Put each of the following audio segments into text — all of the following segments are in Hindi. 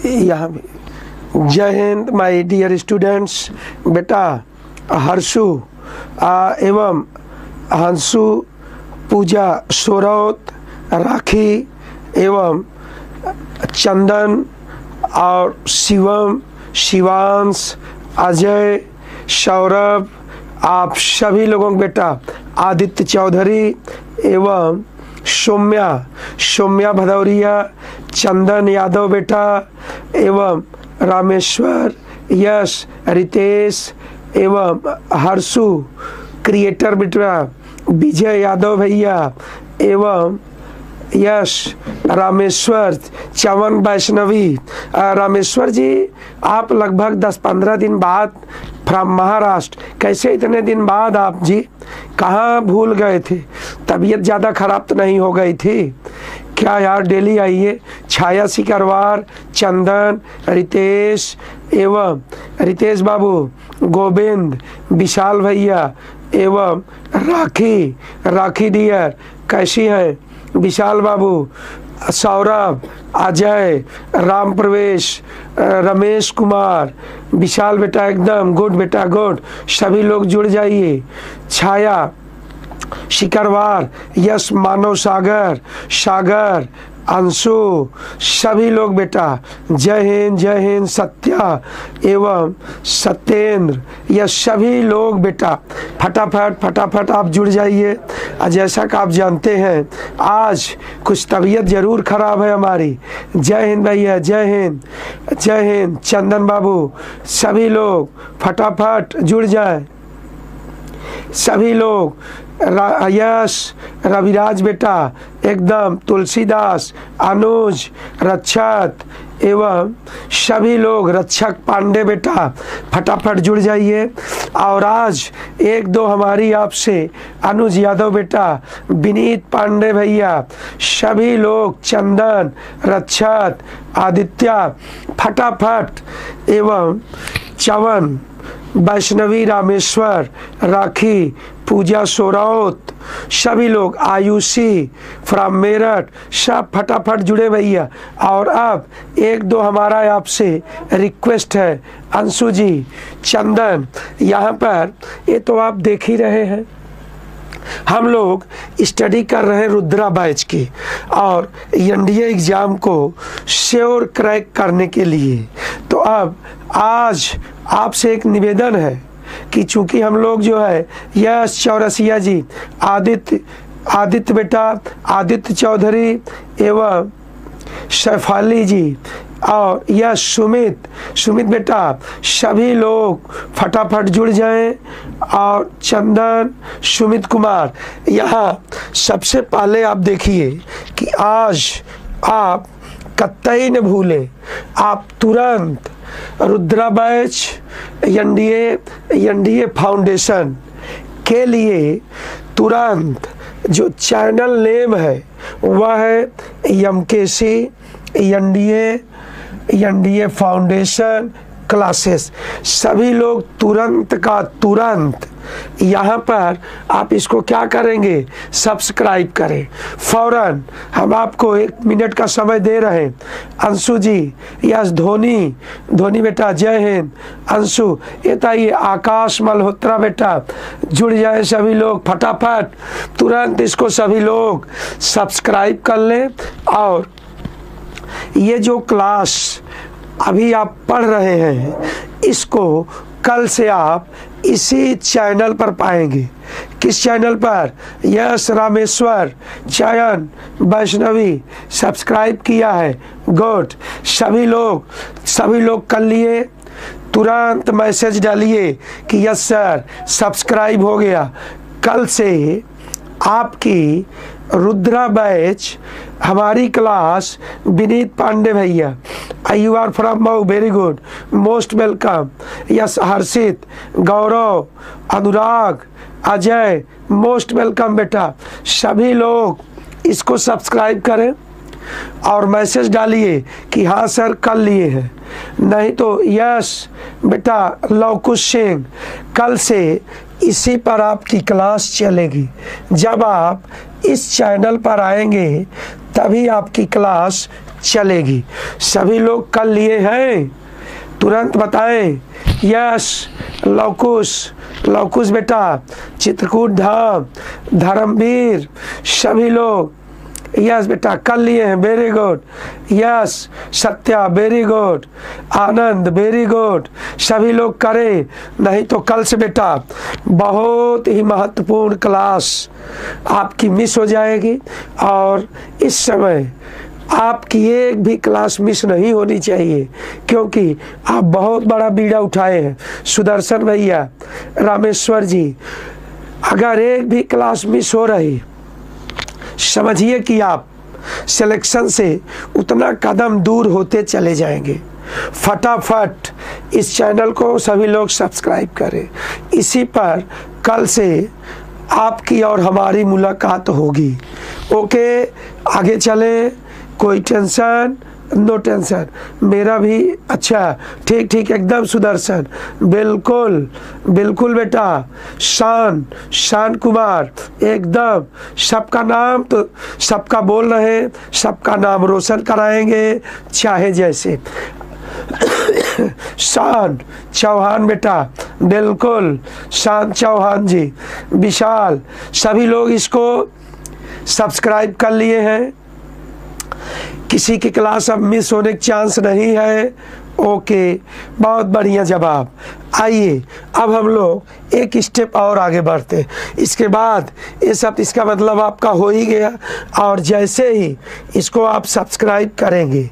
यहाँ भी जय हिंद माय डियर स्टूडेंट्स। बेटा हर्षु एवं हंसु, पूजा सोरौत, राखी एवं चंदन और शिवम, शिवांश, अजय, सौरभ, आप सभी लोगों को बेटा आदित्य चौधरी एवं सौम्या भदौरिया, चंदन यादव बेटा एवं रामेश्वर, यश, रितेश एवं हर्षु, क्रिएटर बेटा विजय यादव भैया एवं यश, रामेश्वर, चवन वैष्णवी। रामेश्वर जी, आप लगभग 10-15 दिन बाद फ्रॉम महाराष्ट्र, कैसे इतने दिन बाद आप जी कहाँ भूल गए थे? तबीयत ज़्यादा खराब तो नहीं हो गई थी क्या यार? डेली आइए। छाया सिकरवार, चंदन, रितेश एवं रितेश बाबू, गोविंद, विशाल भैया एवं राखी डियर, कैसी हैं विशाल बाबू, सौरभ, अजय, राम प्रवेश, रमेश कुमार, विशाल बेटा एकदम गुड बेटा गुड, सभी लोग जुड़ जाइए। छाया शिकरवार, यश, मानव सागर, अंशु, सभी लोग बेटा जय हिंद। सत्या एवं सत्येंद्र, यह सभी लोग बेटा फटाफट आप जुड़ जाइए। जैसा कि आप जानते हैं आज कुछ तबीयत ज़रूर खराब है हमारी। जय हिंद भैया, जय हिंद। चंदन बाबू, सभी लोग फटाफट जुड़ जाए। सभी लोग यश, रविराज बेटा एकदम, तुलसीदास, अनुज, रक्षत एवं सभी लोग, रक्षक पांडे बेटा फटाफट जुड़ जाइए। और आज 1-2 हमारी आपसे अनुज यादव बेटा, विनीत पांडे भैया, सभी लोग, चंदन, रक्षत, आदित्य फटाफट एवं चवन वैष्णवी, रामेश्वर, राखी, पूजा सोरौत, सभी लोग, आयुषी फ्रॉम मेरठ, सब फटाफट जुड़े भैया। और अब 1-2 हमारा आपसे रिक्वेस्ट है, अंशु जी, चंदन, यहाँ पर ये तो आप देख ही रहे हैं, हम लोग स्टडी कर रहे हैं रुद्रा बैच की और एनडीए एग्ज़ाम को श्योर क्रैक करने के लिए। तो अब आज आपसे एक निवेदन है कि चूंकि हम लोग जो है यश चौरसिया जी, आदित्य बेटा, आदित्य चौधरी एवं शैफाली जी और यह सुमित बेटा, सभी लोग फटाफट जुड़ जाएं। और चंदन, सुमित कुमार, यहाँ सबसे पहले आप देखिए कि आज आप कतई न भूलें, आप तुरंत रुद्रा बैच एनडीए फाउंडेशन के लिए तुरंत जो चैनल नेम है वह है एमकेसी एनडीए फाउंडेशन क्लासेस। सभी लोग तुरंत का तुरंत यहाँ पर आप इसको क्या करेंगे, सब्सक्राइब करें फौरन। हम आपको 1 मिनट का समय दे रहे हैं। अंशु जी, यस, धोनी बेटा, जय हिंद। अंशु, ये आकाश मल्होत्रा बेटा, जुड़ जाए सभी लोग फटाफट, तुरंत इसको सभी लोग सब्सक्राइब कर लें। और ये जो क्लास अभी आप पढ़ रहे हैं इसको कल से आप इसी चैनल पर पाएंगे। किस चैनल पर? यश, रामेश्वर, चयन, वैष्णवी, सब्सक्राइब किया है, गुड। सभी लोग कर लिए, तुरंत मैसेज डालिए कि यस सर सब्सक्राइब हो गया। कल से आपकी रुद्रा बैच हमारी क्लास, विनीत पांडे भैया, you are from Mau, very good, most welcome. Yes, Harshit, Gaurav, Anurag, Ajay, most welcome बेटा। सभी लोग इसको सब्सक्राइब करें और मैसेज डालिए कि हाँ सर कर लिए हैं। नहीं तो यस बेटा, लवकुश सिंह, कल से इसी पर आपकी क्लास चलेगी। जब आप इस चैनल पर आएंगे तभी आपकी क्लास चलेगी। सभी लोग कर लिए हैं? तुरंत बताएं। यश, लवकुश बेटा, चित्रकूट धाम, धर्मवीर, सभी लोग यस बेटा कर लिए हैं, very good. Yes Satya, very good. Anand, very good. सभी लोग करें, नहीं तो कल से बेटा बहुत ही महत्वपूर्ण क्लास आपकी मिस हो जाएगी। और इस समय आपकी एक भी क्लास मिस नहीं होनी चाहिए, क्योंकि आप बहुत बड़ा बीड़ा उठाए हैं। सुदर्शन भैया, रामेश्वर जी, अगर एक भी क्लास मिस हो रही, समझिए कि आप सिलेक्शन से उतना कदम दूर होते चले जाएंगे। फटाफट इस चैनल को सभी लोग सब्सक्राइब करें। इसी पर कल से आपकी और हमारी मुलाकात होगी। ओके, आगे चले, कोई टेंशन नो टेंशन। मेरा भी अच्छा, ठीक ठीक, एकदम सुदर्शन, बिल्कुल बिल्कुल बेटा। शान कुमार, एकदम सबका नाम तो सबका बोल रहे हैं, सबका नाम रोशन कराएंगे चाहे जैसे। शान चौहान बेटा, बिल्कुल शान चौहान जी, विशाल, सभी लोग इसको सब्सक्राइब कर लिए हैं। किसी की क्लास अब मिस होने का चांस नहीं है। ओके, बहुत बढ़िया जवाब। आइए अब हम लोग एक स्टेप और आगे बढ़ते हैं। इसके बाद ये सब, इसका मतलब आपका हो ही गया। और जैसे ही इसको आप सब्सक्राइब करेंगे,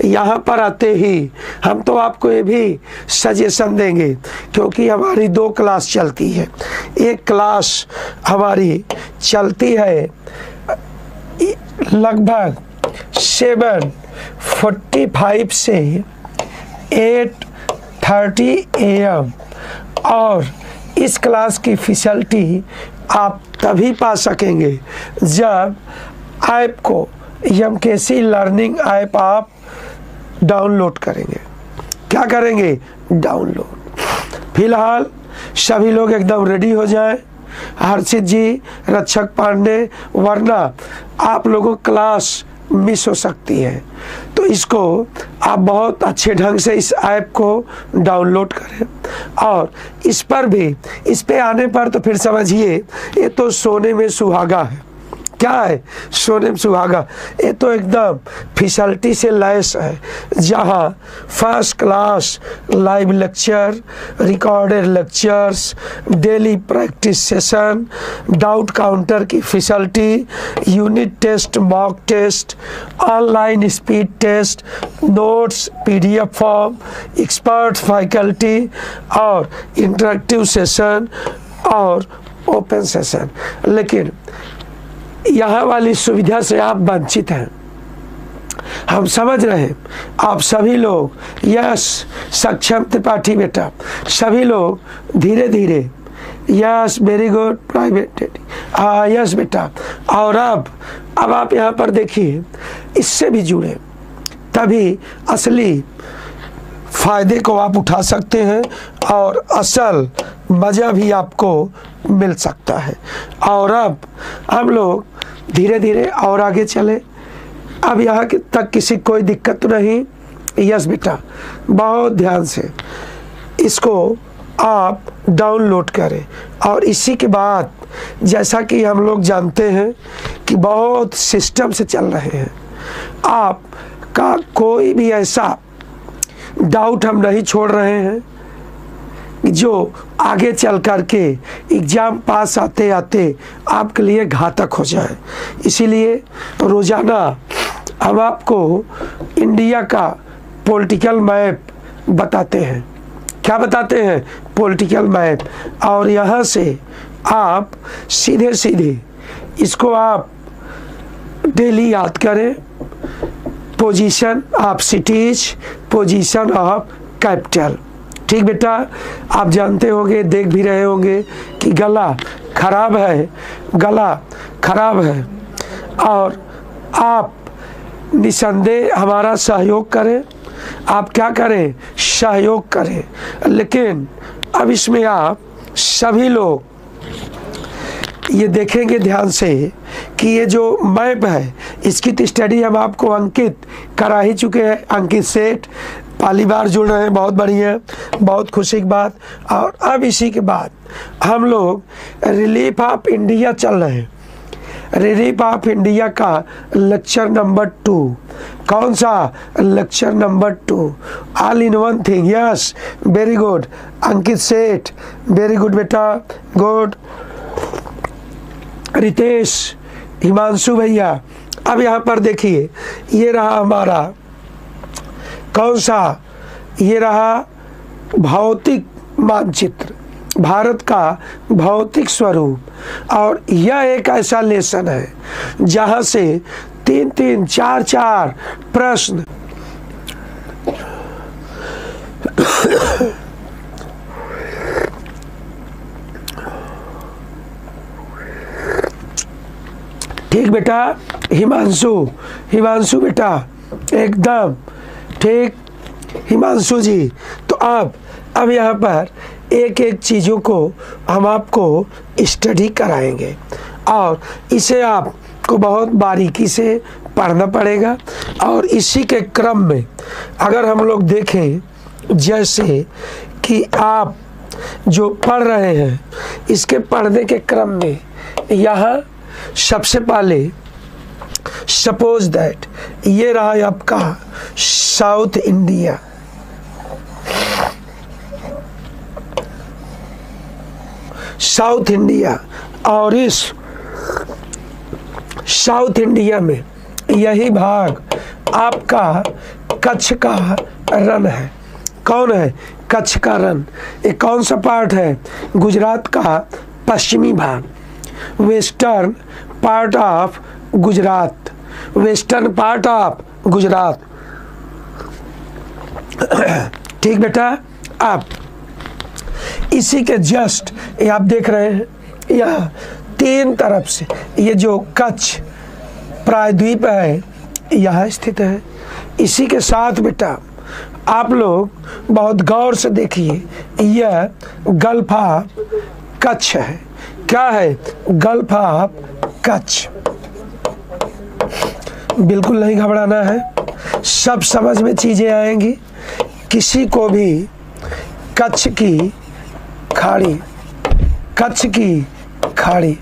यहाँ पर आते ही हम तो आपको ये भी सजेशन देंगे, क्योंकि हमारी 2 क्लास चलती है। एक क्लास हमारी चलती है लगभग 7:45 से 8:30 AM, और इस क्लास की फैसिलिटी आप तभी पा सकेंगे जब ऐप को, एमकेसी लर्निंग ऐप आप डाउनलोड करेंगे। क्या करेंगे? डाउनलोड। फिलहाल सभी लोग एकदम रेडी हो जाएं। हर्षित जी, रक्षक पांडे, वरना आप लोगों की क्लास मिस हो सकती है। तो इसको आप बहुत अच्छे ढंग से इस ऐप को डाउनलोड करें। और इस पर भी, इस पे आने पर तो फिर समझिए ये तो सोने में सुहागा है। क्या है? सोने में सुहागा। ये तो एकदम फैसिलिटी से लैस है, जहाँ first class live lecture, recorded lectures, daily practice session, doubt counter की facility, unit test, mock test, online speed test, notes, PDF form, expert faculty और इंटरेक्टिव सेशन और ओपन सेशन। लेकिन यहाँ वाली सुविधा से आप वंचित हैं। हम समझ रहे हैं आप सभी लोग। यस सक्षम त्रिपाठी बेटा, सभी लोग धीरे धीरे, yes very good private, yes बेटा। और अब आप यहाँ पर देखिए, इससे भी जुड़े, तभी असली फायदे को आप उठा सकते हैं और असल मज़ा भी आपको मिल सकता है। और अब हम लोग धीरे धीरे और आगे चले। अब यहाँ तक किसी कोई दिक्कत नहीं? यस बेटा, बहुत ध्यान से इसको आप डाउनलोड करें। और इसी के बाद, जैसा कि हम लोग जानते हैं कि बहुत सिस्टम से चल रहे हैं, आपका कोई भी ऐसा डाउट हम नहीं छोड़ रहे हैं जो आगे चल कर के एग्ज़ाम पास आते आते आपके लिए घातक हो जाए। इसीलिए रोज़ाना हम आपको इंडिया का पॉलिटिकल मैप बताते हैं। क्या बताते हैं? Political map. और यहाँ से आप सीधे सीधे इसको आप डेली याद करें। Position of cities, position of capital. ठीक बेटा, आप जानते होंगे, देख भी रहे होंगे कि गला खराब है, गला खराब है। और आप निसंदेह हमारा सहयोग करें। आप क्या करें? सहयोग करें। लेकिन अब इसमें आप सभी लोग ये देखेंगे ध्यान से कि ये जो मैप है इसकी स्टडी हम आपको अंकित करा ही चुके हैं। अंकित सेठ पहली बार जुड़ रहे हैं, बहुत बढ़िया, बहुत खुशी की बात। और अब इसी के बाद हम लोग रिलीफ ऑफ इंडिया चल रहे हैं। रिलीफ ऑफ इंडिया का लेक्चर नंबर 2। कौन सा? Lecture number 2, all in one thing. Yes, very good Ankit Seth, very good बेटा, गुड। रितेश, हिमांशु भैया, अब यहाँ पर देखिए, ये रहा हमारा कौन सा? ये रहा भौतिक मानचित्र, भारत का भौतिक स्वरूप। और यह एक ऐसा लेसन है जहाँ से 3-3, 4-4 प्रश्न ठीक बेटा हिमांशु बेटा, एकदम ठीक हिमांशु जी। तो अब यहाँ पर एक एक चीज़ों को हम आपको स्टडी कराएंगे और इसे आपको बहुत बारीकी से पढ़ना पड़ेगा। और इसी के क्रम में अगर हम लोग देखें जैसे कि आप जो पढ़ रहे हैं, इसके पढ़ने के क्रम में यहाँ सबसे पहले सपोज दैट ये रहा आपका साउथ इंडिया। साउथ इंडिया, और इस साउथ इंडिया में यही भाग आपका कच्छ का रण है। कौन है? कच्छ का रण। ये कौन सा पार्ट है? गुजरात का पश्चिमी भाग, western part of Gujarat, western part of Gujarat. ठीक बेटा। आप इसी के जस्ट ये आप देख रहे हैं, यह 3 तरफ से ये जो कच्छ प्रायद्वीप है यहाँ स्थित है। इसी के साथ बेटा आप लोग बहुत गौर से देखिए, यह गल्फ ऑफ कच्छ है। क्या है? Gulf of Kutch. बिल्कुल नहीं घबराना है, सब समझ में चीज़ें आएंगी। किसी को भी कच्छ की खाड़ी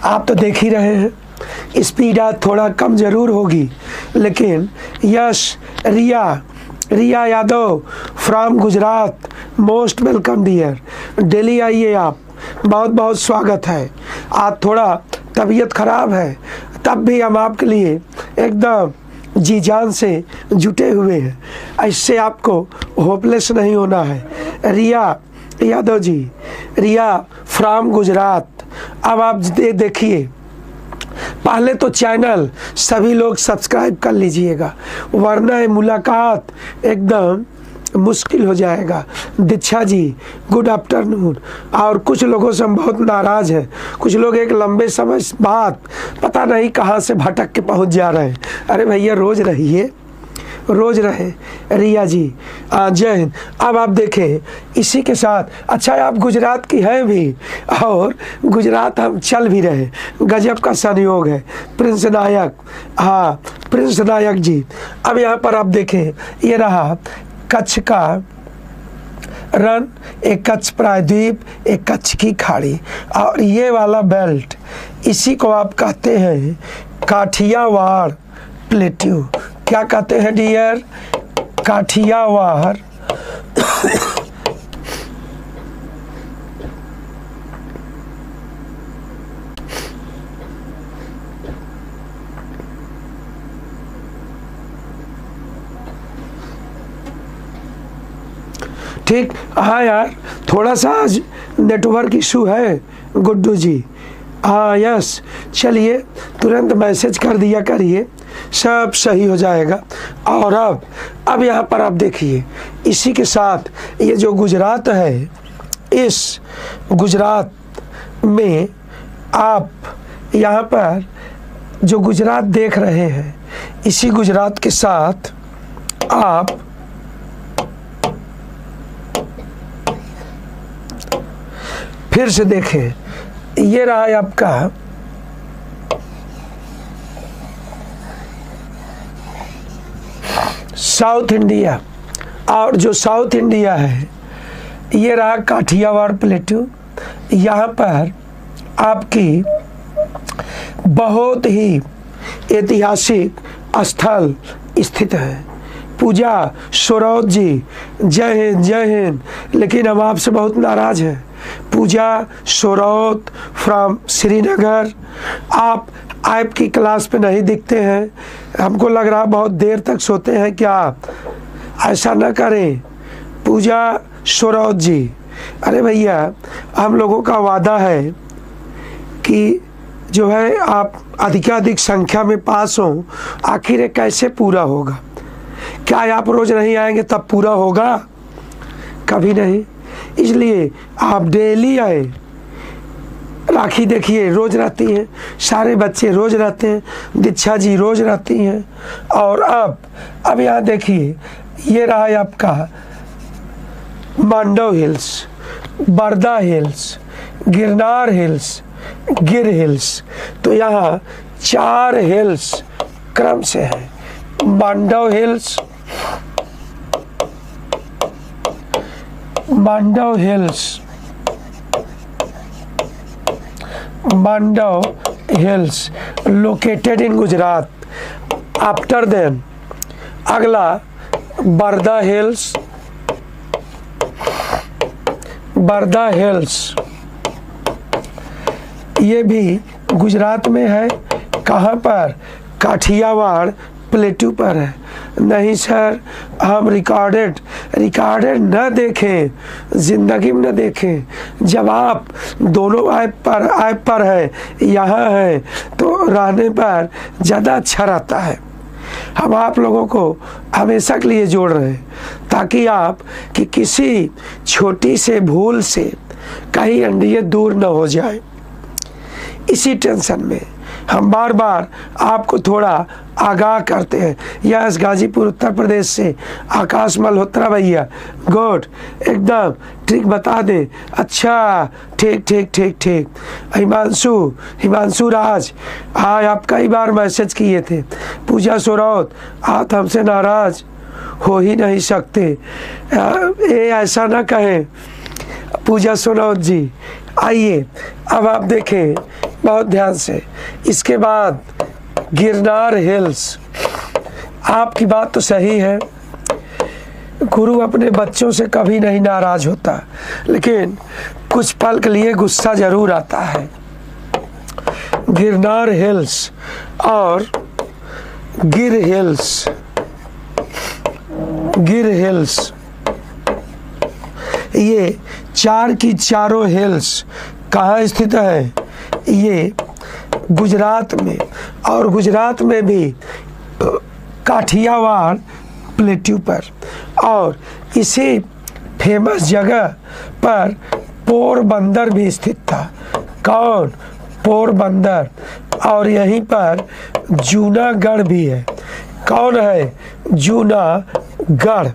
आप तो देख ही रहे हैं। स्पीड आज थोड़ा कम जरूर होगी, लेकिन Yash Riya Yadav from Gujarat, most welcome dear. Delhi आइए आप, बहुत बहुत स्वागत है। आज थोड़ा तबीयत खराब है, तब भी हम आपके लिए एकदम जी जान से जुटे हुए हैं। इससे आपको होपलेस नहीं होना है। रिया यादव जी, रिया फ्रॉम गुजरात। अब आप देखिए, पहले तो चैनल सभी लोग सब्सक्राइब कर लीजिएगा, वरना ये मुलाकात एकदम मुश्किल हो जाएगा। Diksha ji, good afternoon. और कुछ लोगों से हम बहुत नाराज़ हैं। कुछ लोग एक लंबे समय बाद पता नहीं कहाँ से भटक के पहुँच जा रहे हैं। अरे भैया रोज़ रहिए, रोज़ रहे। रिया जी जय हिंद। अब आप देखें इसी के साथ, अच्छा आप गुजरात की हैं भी, और गुजरात हम चल भी रहे, गजब का संयोग है। प्रिंस नायक, हाँ प्रिंस नायक जी। अब यहाँ पर आप देखें, ये रहा कच्छ का रण, एक कच्छ प्रायद्वीप, एक कच्छ की खाड़ी, और ये वाला बेल्ट, इसी को आप कहते हैं काठियावाड़ प्लेट्यू। क्या कहते हैं डियर? काठियावाड़। ठीक। हाँ यार, थोड़ा सा आज नेटवर्क इशू है गुड्डू जी। हाँ यस, चलिए तुरंत मैसेज कर दिया करिए, सब सही हो जाएगा। और अब यहाँ पर आप देखिए, इसी के साथ ये जो गुजरात है, इस गुजरात में आप यहाँ पर जो गुजरात देख रहे हैं, इसी गुजरात के साथ आप फिर से देखें, ये रहा है आपका साउथ इंडिया, और जो साउथ इंडिया है ये रहा काठियावाड़ प्लेटू। यहाँ पर आपकी बहुत ही ऐतिहासिक स्थल स्थित है। पूजा सोरौत जी, जय हिंद जय हिंद। लेकिन हम आपसे बहुत नाराज हैं। पूजा सोरौत फ्रॉम श्रीनगर, आप की क्लास पे नहीं दिखते हैं। हमको लग रहा बहुत देर तक सोते हैं क्या? ऐसा न करें पूजा सोरौत जी। अरे भैया, हम लोगों का वादा है कि जो है आप अधिकाधिक संख्या में पास हों। आखिर ये कैसे पूरा होगा? क्या आप रोज नहीं आएंगे तब पूरा होगा? कभी नहीं। इसलिए आप डेली आए। राखी देखिए रोज रहती हैं, सारे बच्चे रोज रहते हैं, दीक्षा जी रोज रहती हैं। और अब यहाँ देखिए, ये रहा है आपका Mandav hills, Barda hills, Girnar hills, Gir hills. तो यहाँ 4 हिल्स क्रम से है। Mandav hills, Mandav hills, Mandav hills located in Gujarat. After then अगला बरदा हिल्स, बरदा हिल्स ये भी गुजरात में है। कहाँ पर? काठियावाड़ प्लेटू पर है। नहीं सर, हम रिकॉर्डेड न देखें, ज़िंदगी में न देखें। जब आप दोनों ऐप पर है, यहाँ है, तो रहने पर ज़्यादा अच्छा रहता है। हम आप लोगों को हमेशा के लिए जोड़ रहे हैं ताकि आप कि किसी छोटी से भूल से कहीं एनडीए दूर न हो जाए। इसी टेंशन में हम बार बार आपको थोड़ा आगाह करते हैं। यस, गाजीपुर उत्तर प्रदेश से आकाश मल्होत्रा भैया, गुड, एकदम ठीक बता दें। अच्छा, ठीक ठीक ठीक ठीक। हिमांशु राज, हाँ आप कई बार मैसेज किए थे। पूजा सोरौत, आप हमसे नाराज हो ही नहीं सकते। ऐसा ना कहें पूजा सोरौत जी। आइए अब आप देखें बहुत ध्यान से। इसके बाद गिरनार हिल्स। आपकी बात तो सही है, गुरु अपने बच्चों से कभी नहीं नाराज होता, लेकिन कुछ पल के लिए गुस्सा जरूर आता है। गिरनार हिल्स और गिर हिल्स, गिर हिल्स ये 4 की चारों हिल्स कहाँ स्थित है? ये गुजरात में, और गुजरात में भी काठियावाड़ प्लेट्यू पर। और इसी फेमस जगह पर पोरबंदर भी स्थित था। कौन? पोरबंदर। और यहीं पर जूनागढ़ भी है। कौन है? जूनागढ़।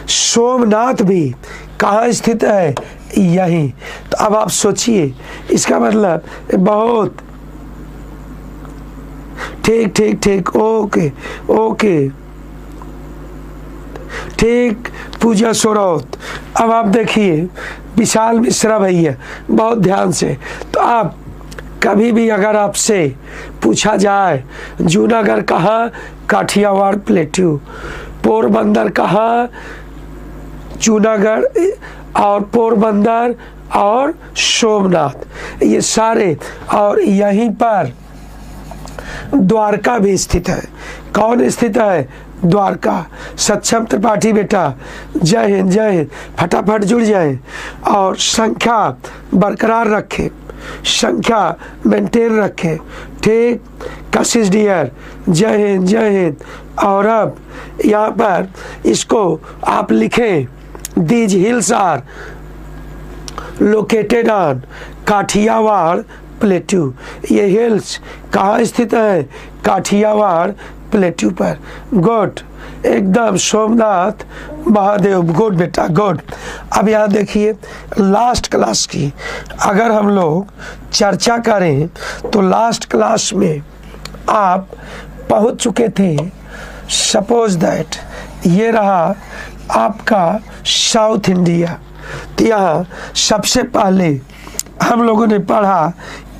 सोमनाथ भी कहाँ स्थित है? यहीं। तो अब आप सोचिए, इसका मतलब बहुत ठीक ठीक ठीक, ओके ओके ठीक। पूजा सोरौत। अब आप देखिए विशाल मिश्रा भैया, बहुत ध्यान से। तो आप कभी भी अगर आपसे पूछा जाए जूनागढ़ कहाँ? काठियावाड़ प्लेट्यू। पोरबंदर कहाँ? जूनागढ़ और पोरबंदर और सोमनाथ, ये सारे। और यहीं पर द्वारका भी स्थित है। कौन स्थित है? द्वारका। सक्षम त्रिपाठी बेटा, जय हिंद जय हिंद। फटाफट जुड़ जाएं और संख्या बरकरार रखें, संख्या मेंटेन रखें, ठीक। कशिश डियर, जय हिंद जय हिंद। और अब यहाँ पर इसको आप लिखें, these hills are located on Kathiawad plateau. ये हिल्स कहाँ स्थित है? काठियावाड़ प्लेट्यू पर। गुड, एकदम सोमनाथ महादेव, गुड बेटा गुड। अब यहाँ देखिए लास्ट क्लास की अगर हम लोग चर्चा करें तो लास्ट क्लास में आप पहुँच चुके थे। सपोज दैट ये रहा आपका साउथ इंडिया। तो यहाँ सबसे पहले हम लोगों ने पढ़ा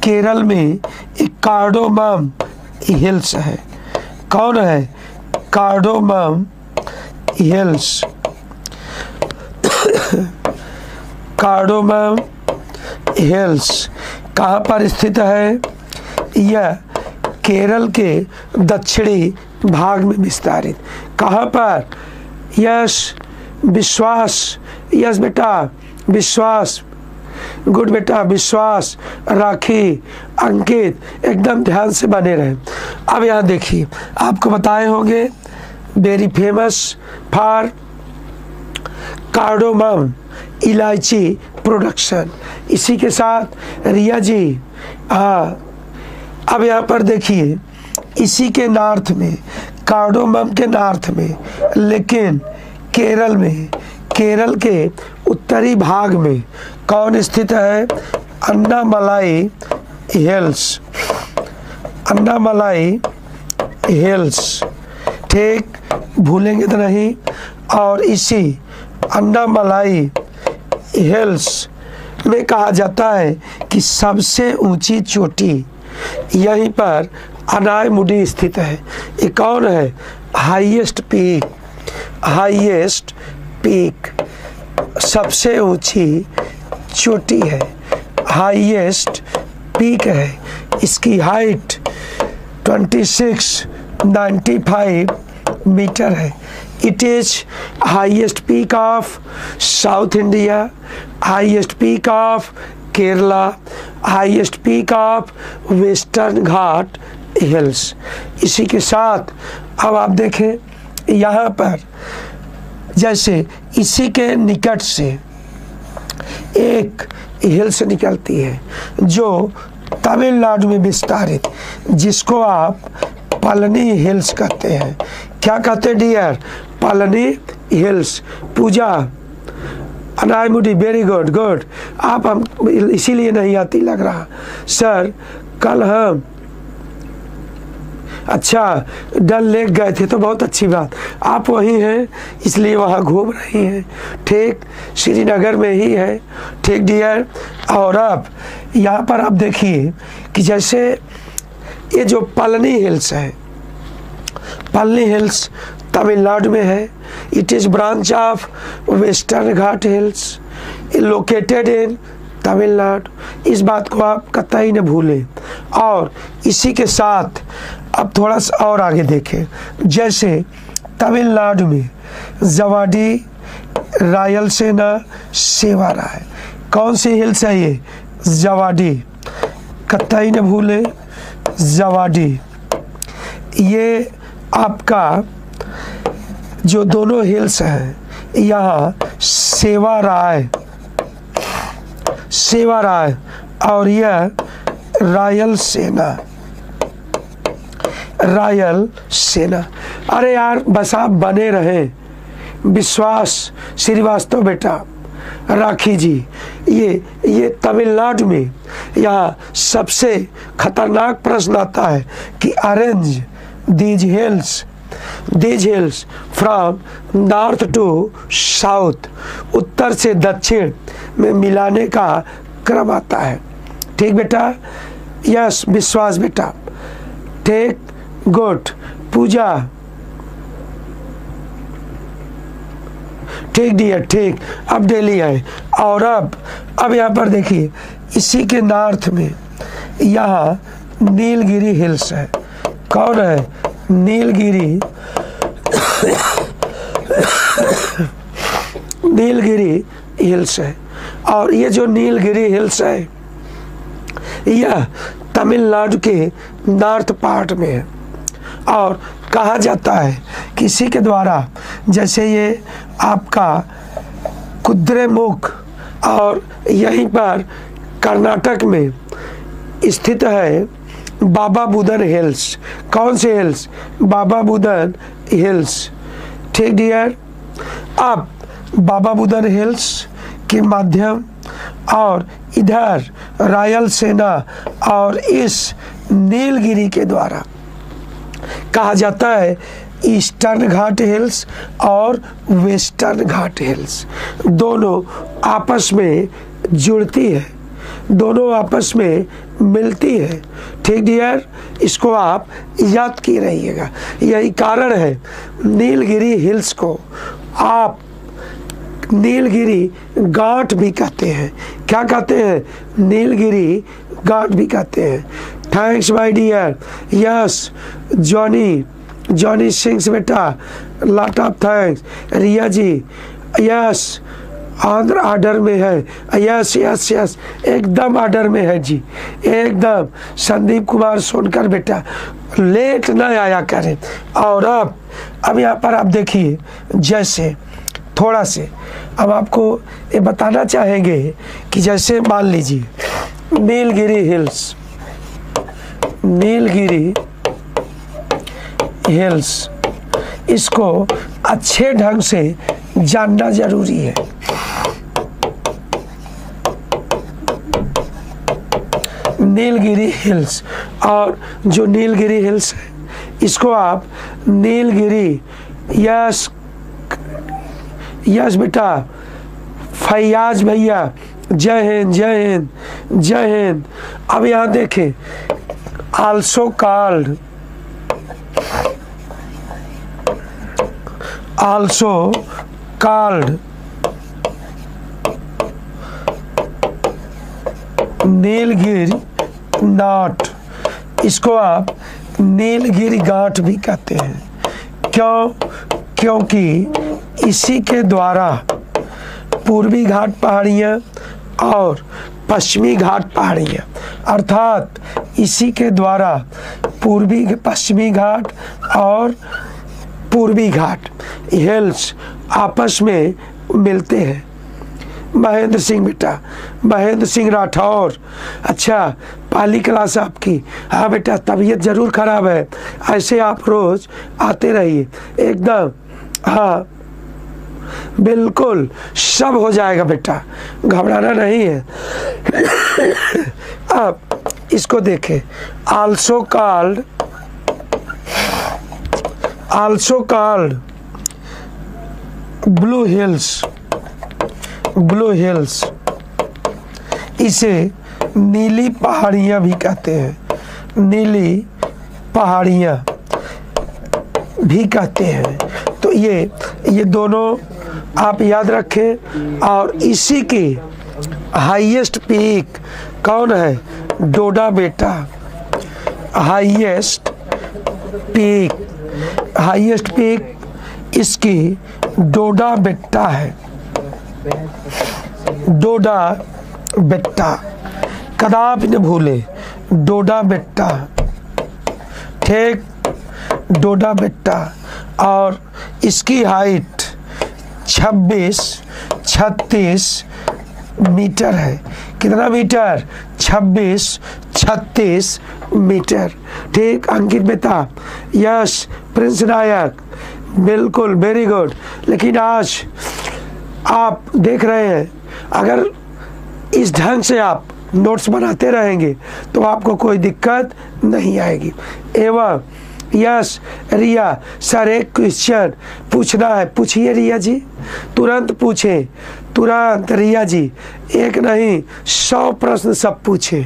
केरल में एक कार्डोमम हिल्स है। कौन है? Cardamom hills. कार्डोमम हिल्स कहाँ पर स्थित है? यह केरल के दक्षिणी भाग में विस्तारित। कहाँ पर? यस, विश्वास, यस बेटा विश्वास, गुड बेटा विश्वास, राखी, अंकित, एकदम ध्यान से बने रहे। अब यहाँ देखिए आपको बताए होंगे वेरी फेमस फॉर कार्डोमम इलायची प्रोडक्शन। इसी के साथ रिया जी, हाँ अब यहाँ पर देखिए इसी के नॉर्थ में, कार्डोमम के नॉर्थ में, लेकिन केरल में, केरल के उत्तरी भाग में कौन स्थित है? अन्नामलाई हिल्स, अन्नामलाई हिल्स, ठीक, भूलेंगे तो नहीं। और इसी अन्नामलाई हिल्स में कहा जाता है कि सबसे ऊंची चोटी यहीं पर अनायमुडी स्थित है। ये कौन है? हाईएस्ट पीक, हाईएस्ट पीक, सबसे ऊंची चोटी है, हाईएस्ट पीक है। इसकी हाइट 2695 मीटर है। It is highest peak of south India, highest peak of Kerala, highest peak of western Ghat hills. इसी के साथ अब आप देखें यहाँ पर जैसे इसी के निकट से एक हिल्स निकलती है जो तमिलनाडु में विस्तारित, जिसको आप पलनी हिल्स कहते हैं। क्या कहते हैं डियर? पलनी हिल्स। पूजा, अनायमुडी, वेरी गुड गुड। आप हम इसीलिए नहीं आती लग रहा सर, कल हम अच्छा डल लेक गए थे तो बहुत अच्छी बात, आप वहीं हैं इसलिए वहाँ घूम रही हैं। ठीक, श्रीनगर में ही है। ठीक डियर। और अब यहाँ पर आप देखिए कि जैसे ये जो पलनी हिल्स है, पलनी हिल्स तमिलनाडु में है। It is branch of western Ghat hills, located इन तमिलनाडु। इस बात को आप कतई न भूलें। और इसी के साथ अब थोड़ा सा और आगे देखें, जैसे तमिलनाडु में जवाडी, रायलसीना, सेवारा है। कौन सी हिल्स है ये? जवाडी, कतई न भूलें जवाडी। ये आपका जो दोनों हिल्स हैं, यहाँ सेवाराय, सेवाराय और यह रायलसीना, रायलसीना। अरे यार बस आप बने रहें। विश्वास श्रीवास्तव बेटा, राखी जी, ये तमिलनाडु में यहाँ सबसे खतरनाक प्रश्न आता है कि arrange these hills from north to south, उत्तर से दक्षिण में मिलाने का क्रम आता है। ठीक बेटा? यस विश्वास बेटा, ठीक, गुड। पूजा, ठीक डियर, ठीक। अब दिल्ली है। और अब यहाँ पर देखिए इसी के नॉर्थ में यहाँ नीलगिरी हिल्स है। कौन है? नीलगिरी, नीलगिरी हिल्स है। और ये जो नीलगिरी हिल्स है यह तमिलनाडु के नॉर्थ पार्ट में है। और कहा जाता है कि इसी के द्वारा, जैसे ये आपका कुद्रेमुख और यहीं पर कर्नाटक में स्थित है बाबा बुदन हिल्स। कौन से हिल्स? बाबा बुदन हिल्स। ठीक डियर, अब बाबा बुदन हिल्स के माध्यम और इधर रायलसीना और इस नीलगिरी के द्वारा कहा जाता है ईस्टर्न घाट हिल्स और वेस्टर्न घाट हिल्स, दोनों आपस में जुड़ती है, दोनों आपस में मिलती है। ठीक डियर, इसको आप याद किए रहिएगा। यही कारण है नीलगिरी हिल्स को आप नीलगिरी घाट भी कहते हैं। क्या कहते हैं? नीलगिरी घाट भी कहते हैं। Thanks my dear. Yes Johnny Singh बेटा, lot of thanks. Riya ji, yes Andhra order में है। यस यस यस, एकदम ऑर्डर में है जी, एकदम। संदीप कुमार सोनकर बेटा, लेट न आया करें। और अब यहाँ पर आप देखिए, जैसे थोड़ा से अब आपको ये बताना चाहेंगे कि जैसे मान लीजिए नीलगिरी हिल्स, इसको अच्छे ढंग से जानना जरूरी है। नीलगिरी हिल्स, और जो नीलगिरी हिल्स है इसको आप नीलगिरी, यस बेटा फैयाज भैया, जय हिंद जय हिंद जय हिंद। अब यहाँ देखें, आल्सो कॉल्ड नीलगिरी नॉट, इसको आप नीलगिरी घाट भी कहते हैं। क्यों? क्योंकि इसी के द्वारा पूर्वी घाट पहाड़ियाँ और पश्चिमी घाट पहाड़ियाँ, अर्थात इसी के द्वारा पश्चिमी घाट और पूर्वी घाट हिल्स आपस में मिलते हैं। महेंद्र सिंह बेटा, महेंद्र सिंह राठौर, अच्छा पहली क्लास आपकी। हाँ बेटा, तबीयत ज़रूर ख़राब है, ऐसे आप रोज़ आते रहिए एकदम। हाँ बिल्कुल, सब हो जाएगा बेटा, घबराना नहीं है। अब इसको देखें, आल्सो कॉल्ड ब्लू हिल्स, इसे नीली पहाड़ियाँ भी कहते हैं, नीली पहाड़ियाँ भी कहते हैं। तो ये दोनों आप याद रखें। और इसी की हाईएस्ट पीक कौन है? डोडा बेटा, हाईएस्ट पीक इसकी डोडा बेट्टा है। डोडा बेट्टा कदापि न भूले, डोडा बेट्टा। ठीक, डोडा बेट्टा, और इसकी हाइट 36 मीटर है। कितना मीटर? 36 मीटर। ठीक अंकित बेटा, यस प्रिंस नायक, बिल्कुल वेरी गुड। लेकिन आज आप देख रहे हैं, अगर इस ढंग से आप नोट्स बनाते रहेंगे तो आपको कोई दिक्कत नहीं आएगी। एवं यस रिया, सर एक क्वेश्चन पूछना है। पूछिए रिया जी, तुरंत पूछें, तुरंत रिया जी, एक नहीं 100 प्रश्न सब पूछें।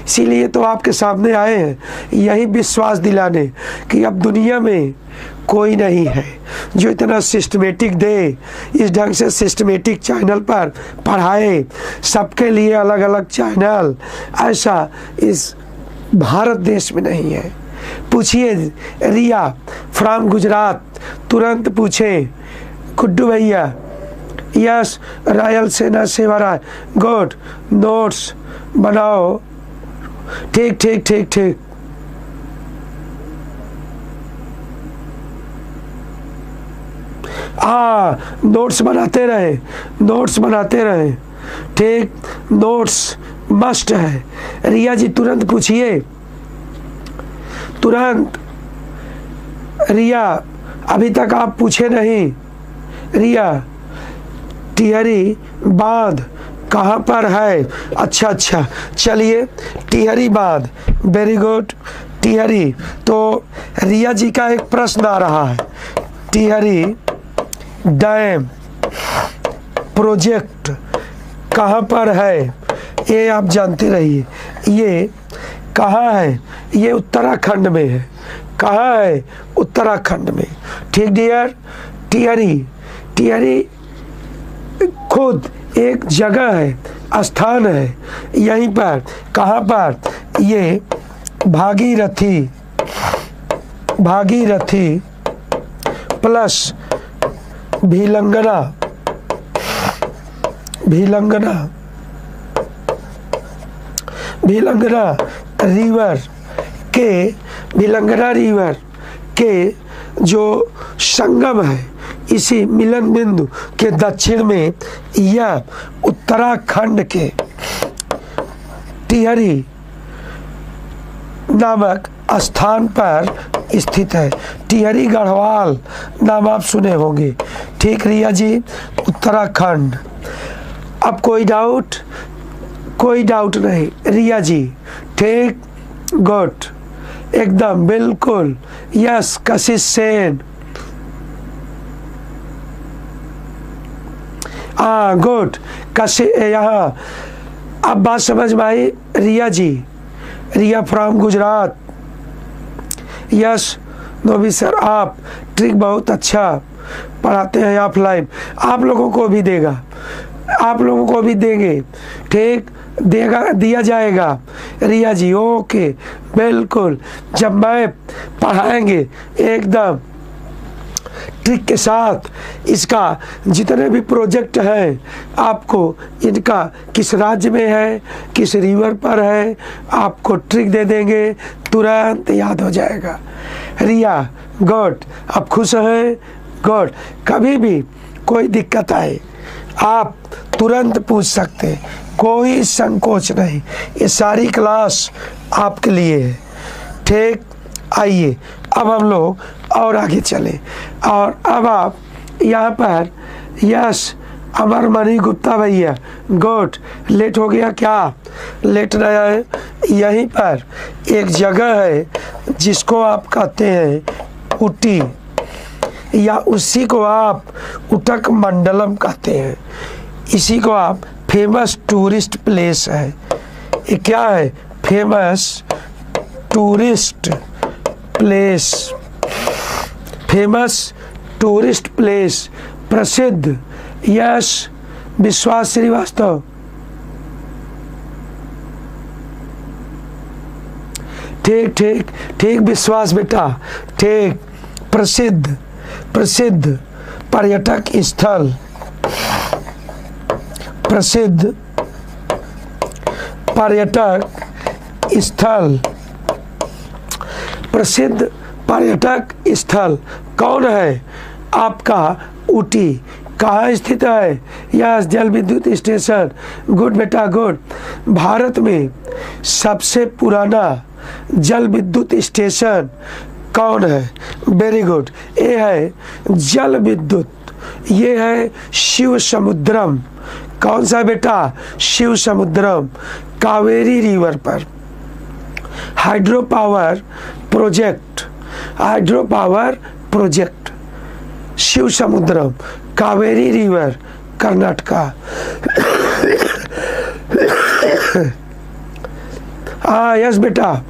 इसीलिए तो आपके सामने आए हैं, यही विश्वास दिलाने कि अब दुनिया में कोई नहीं है जो इतना सिस्टमेटिक दे, इस ढंग से सिस्टमेटिक चैनल पर पढ़ाए। सबके लिए अलग अलग चैनल, ऐसा इस भारत देश में नहीं है। पूछिए रिया फ्रॉम गुजरात, तुरंत पूछें। गुड्डू भैया, यस रायलसीना सेवाराय, गुड, नोट्स बनाओ। ठीक ठीक ठीक ठीक, नोट्स बनाते रहे, नोट्स बनाते रहे। ठीक, नोट्स मस्ट है। रिया जी तुरंत पूछिए, तुरंत। रिया, अभी तक आप पूछे नहीं, रिया टिहरी बांध कहाँ पर है? अच्छा, चलिए टिहरी बांध, वेरी गुड। टिहरी, तो रिया जी का एक प्रश्न आ रहा है, टिहरी डैम प्रोजेक्ट कहाँ पर है? ये आप जानते रहिए। ये कहाँ है? ये उत्तराखंड में है। कहाँ है? उत्तराखंड में। ठीक डियर। टिहरी खुद एक जगह है, स्थान है, यहीं पर। कहाँ पर? ये भागीरथी प्लस भिलंगना रिवर के जो संगम है, इसी मिलन बिंदु के दक्षिण में यह उत्तराखंड के टिहरी नामक स्थान पर स्थित है। टिहरी गढ़वाल नाम आप सुने होंगे। ठीक रिया जी, उत्तराखंड। अब कोई डाउट नहीं रिया जी? ठीक, गुड, एकदम बिल्कुल। यस कशिश सेन, गुड। यहाँ अब बात समझ में आई रिया जी? रिया फ्रॉम गुजरात। यस नोबी सर, आप ट्रिक बहुत अच्छा पढ़ाते हैं ऑफलाइन। आप लोगों को भी देगा, आप लोगों को भी देंगे। ठीक, दिया जाएगा रिया जी। ओके, बिल्कुल। जब मैं पढ़ाएंगे एकदम ट्रिक के साथ, इसका जितने भी प्रोजेक्ट हैं, आपको इनका किस राज्य में है, किस रिवर पर है, आपको ट्रिक दे देंगे, तुरंत याद हो जाएगा। रिया गुड, आप खुश हैं? गुड। कभी भी कोई दिक्कत आए आप तुरंत पूछ सकते हैं, कोई संकोच नहीं। ये सारी क्लास आपके लिए है। ठीक, आइए अब हम लोग और आगे चले। और अब आप यहाँ पर यस अमरमणि गुप्ता भैया, गुड। लेट हो गया क्या? लेट नहीं है। यहीं पर एक जगह है जिसको आप कहते हैं ऊटी, या उसी को आप उटक मंडलम कहते हैं। इसी को आप फेमस टूरिस्ट प्लेस है। ये क्या है? Famous tourist place, famous tourist place, प्रसिद्ध। यस विश्वास श्रीवास्तव, ठीक ठीक ठीक विश्वास बेटा, ठीक। प्रसिद्ध पर्यटक स्थल, प्रसिद्ध पर्यटक स्थल, प्रसिद्ध पर्यटक स्थल कौन है? आपका ऊटी। कहाँ स्थित है? यह जल विद्युत स्टेशन, गुड बेटा गुड। भारत में सबसे पुराना जल विद्युत स्टेशन कौन है? वेरी गुड, ये है जल विद्युत, ये है शिव समुद्रम। कौन सा बेटा? शिव समुद्रम, कावेरी रिवर पर। हाइड्रो पावर प्रोजेक्ट शिव समुद्रम, कावेरी रिवर, कर्नाटका। यस बेटा,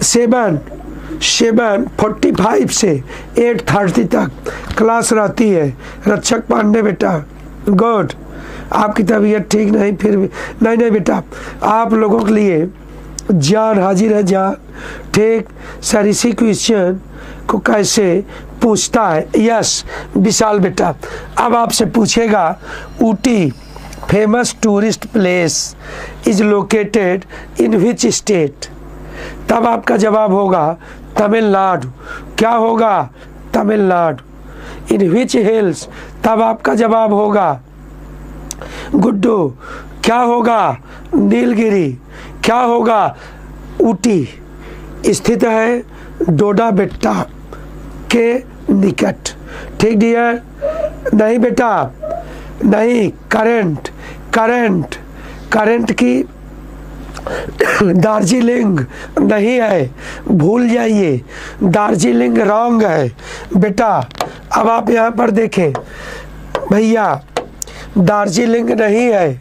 7:45 से 8:30 तक क्लास रहती है। रक्षक पांडे बेटा, गुड। आपकी तबीयत ठीक नहीं, फिर भी नहीं बेटा, आप लोगों के लिए जान हाजिर है, जान। ठीक सर, इसी क्वेश्चन को कैसे पूछता है? यस विशाल बेटा, अब आपसे पूछेगा Ooty famous tourist place is located in which state? तब आपका जवाब होगा तमिलनाडु। क्या होगा? तमिलनाडु। इन विच हिल्स? तब आपका जवाब होगा गुड्डू। क्या होगा? नीलगिरी। क्या होगा? ऊटी। स्थित है डोडा बेट्टा के निकट। ठीक डियर? नहीं बेटा, नहीं, करंट की दार्जिलिंग नहीं है, भूल जाइए, दार्जिलिंग रॉन्ग है बेटा। अब आप यहाँ पर देखें भैया, दार्जिलिंग नहीं है,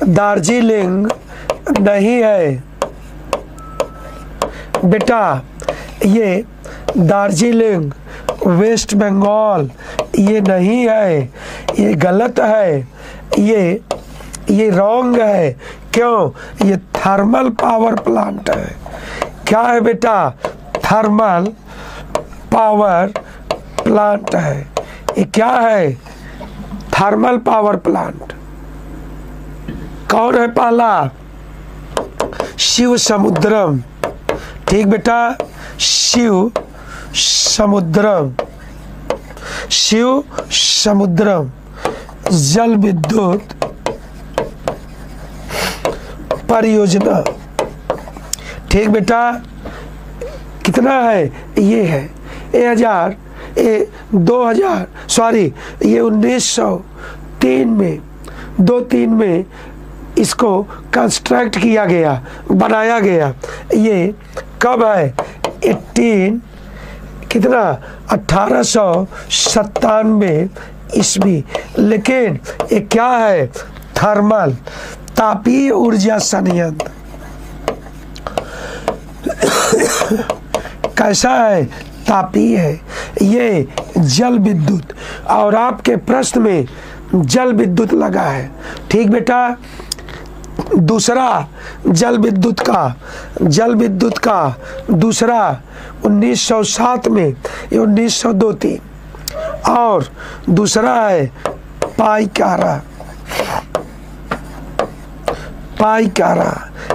दार्जिलिंग नहीं है बेटा, ये दार्जिलिंग वेस्ट बंगाल ये नहीं है, ये गलत है, ये रॉन्ग है। क्यों? ये थर्मल पावर प्लांट है। क्या है बेटा? थर्मल पावर प्लांट है। ये क्या है? Thermal power plant. कौन है पहला? शिव समुद्रम। ठीक बेटा, शिव समुद्रम जल विद्युत परियोजना। ठीक बेटा, कितना है? ये है 1903 में 23 में इसको कंस्ट्रक्ट किया गया, बनाया गया। ये कब है? 1897 ईस्वी। लेकिन ये क्या है? थर्मल, तापीय ऊर्जा संयंत्र। कैसा है? तापीय है। ये जल विद्युत, और आपके प्रश्न में जल विद्युत लगा है। ठीक बेटा, दूसरा जल विद्युत का दूसरा 1907 में, ये 1902-3, और दूसरा है पाइकारा।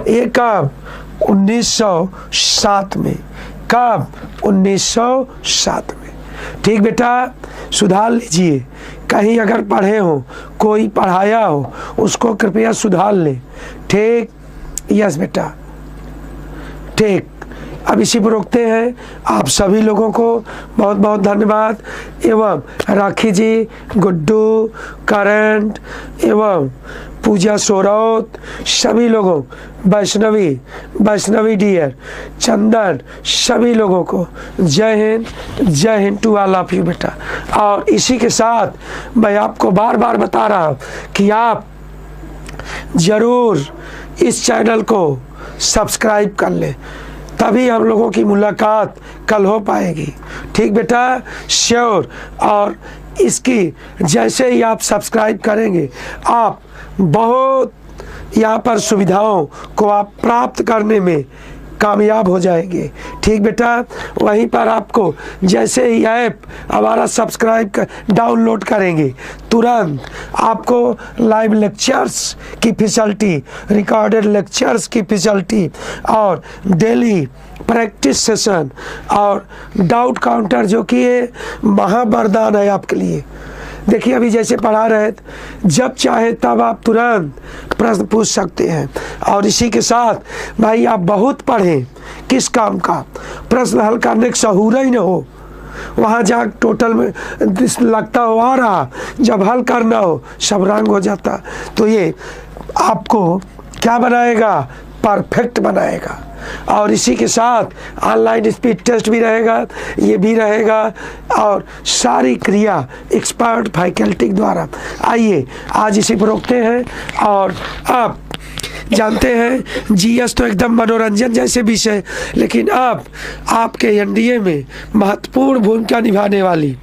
ये कब? 1907 में। कब? 1907 में। ठीक बेटा, सुधार लीजिए, कहीं अगर पढ़े हो, कोई पढ़ाया हो, उसको कृपया सुधार लें। ठीक? यस बेटा, ठीक। अब इसी पर रोकते हैं। आप सभी लोगों को बहुत बहुत धन्यवाद, एवं राखी जी, गुड्डू, करंट एवं पूजा सोरौत, सभी लोगों, वैष्णवी डियर, चंदन, सभी लोगों को Jai Hind to all of you बेटा। और इसी के साथ मैं आपको बार बार बता रहा हूँ कि आप जरूर इस चैनल को सब्सक्राइब कर लें, तभी हम लोगों की मुलाकात कल हो पाएगी। ठीक बेटा, श्योर। और इसकी जैसे ही आप सब्सक्राइब करेंगे, आप बहुत यहाँ पर सुविधाओं को आप प्राप्त करने में कामयाब हो जाएंगे। ठीक बेटा, वहीं पर आपको जैसे ही ऐप हमारा सब्सक्राइब डाउनलोड करेंगे, तुरंत आपको लाइव लेक्चर्स की फैसिलिटी, रिकॉर्डेड लेक्चर्स की फैसिलिटी, और डेली प्रैक्टिस सेशन और डाउट काउंटर, जो कि ये महावरदान है आपके लिए। देखिए, अभी जैसे पढ़ा रहे, जब चाहे तब आप तुरंत प्रश्न पूछ सकते हैं। और इसी के साथ भाई, आप बहुत पढ़ें, किस काम का? प्रश्न हल करने का सहूर ही न हो, वहाँ जा टोटल में लगता हो आ रहा, जब हल करना हो सब रंग हो जाता। तो ये आपको क्या बनाएगा? परफेक्ट बनाएगा। और इसी के साथ ऑनलाइन स्पीड टेस्ट भी रहेगा, ये भी रहेगा, और सारी क्रिया एक्सपर्ट फैकल्टी द्वारा। आइए आज इसी पर रोकते हैं। और आप जानते हैं, जीएस तो एकदम मनोरंजन जैसे विषय, लेकिन अब आपके एनडीए में महत्वपूर्ण भूमिका निभाने वाली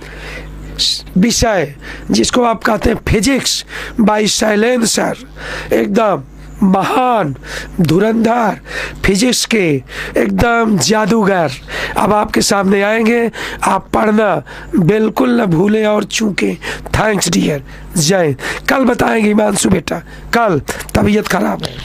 विषय, जिसको आप कहते हैं फिजिक्स बाय साइलेंसर, एकदम महान धुरंधर फिजिक्स के एकदम जादूगर अब आपके सामने आएंगे। आप पढ़ना बिल्कुल न भूलें और चूकें। थैंक्स डियर, जय। कल बताएंगे हिमांशु बेटा, कल तबीयत खराब है।